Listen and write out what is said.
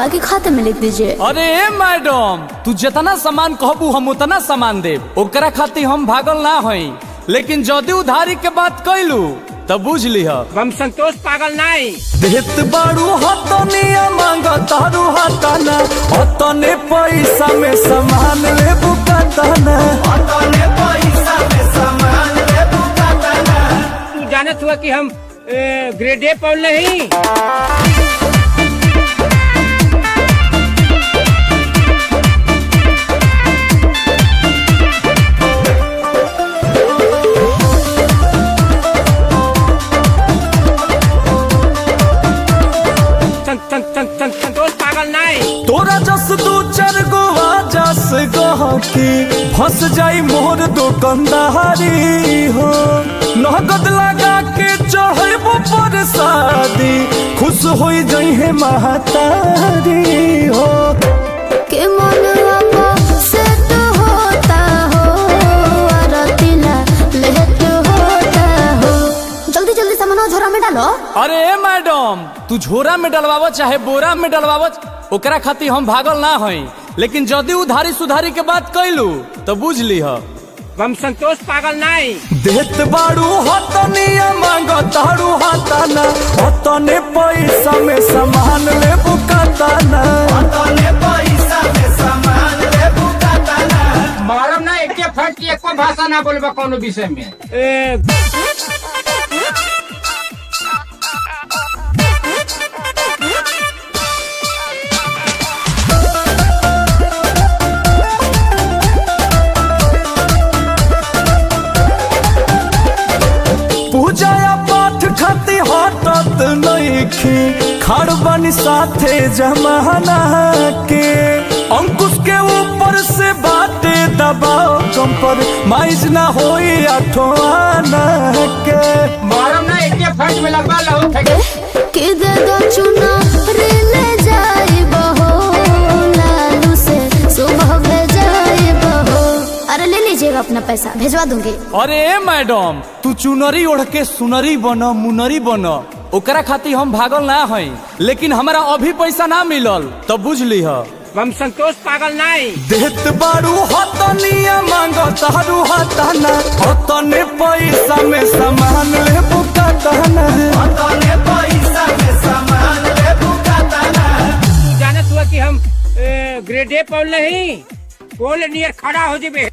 बाकी खाते में लिख दीजिए। अरे मैडम, तू जितना सामान कहबू हम उतना सामान देब। ओकरा खातिर हम भागल ना हई, लेकिन जदि उधारी के बात कैलू तब बुझ लिह हम संतोष पागल नहीं। देत बाड़ू हतनिया मांग तारू हतना, हतने पैसा में सामान ले बुकतना, हतने पैसा में सामान ले बुकतना। तू जानत हुआ कि हम ग्रेड ए पढ़ नहीं। संतोष पागल नहीं। तोरा जस दू चार गोवा जस गहकी फंस जाई मोर दुकानदारी हो, नगद लगा के चढ़बो पर शादी खुश हो जाई है महतारी हो। के मनवा से तो होता हो आरतीला लेट होता हो। जल्दी जल्दी सामान झोरा में डालो। अरे मैडम, तू झोरा में डलवाव चाहे बोरा में डलवाव, ओकरा खातिर हम भागल ना हई, लेकिन जदि उधारी सुधारी के बात कैलू तो बुझ लिह हम संतोष पागल नहीं। देत बाड़ू हतनिया मांग तारू हतना, हतने पैसा में सामान ले बुकतना, हतने पैसा में सामान ले बुकतना। मारम ना एक फट की एको भाषा ना बोलबा कोनो विषय में। पूजा पाठ खाती हटत नइखी, खड़बन साथे जमाना के, अंकुश के ऊपर से बाटे दबाओ कम पर माइज ना होई अठवाना के। मारम ना एक फट में लगवा लो के दे दो चुना ले जाई बहो, लालू से सुबह भेजाई बहो। अरे ले लीजिएगा अपना पैसा, भेजवा दूंगी। अरे मैडम, तू चुनरी ओढ़ के सुनरी बन मुनरी बन, ओकरा खातिर हम भागल ना हई, लेकिन हमरा अभी पैसा ना मिलल तब बुझ लिह हम संतोष पागल नहीं। देत बाड़ू हतनिया मांग तारू हतना, हतने पैसा में सामान ले बुकतना, हतने पैसा में सामान ले बुकतना। तू जानत हुआ कि हम ग्रेड ए पढ़ नहीं, गोल नियर खड़ा हो जेबे।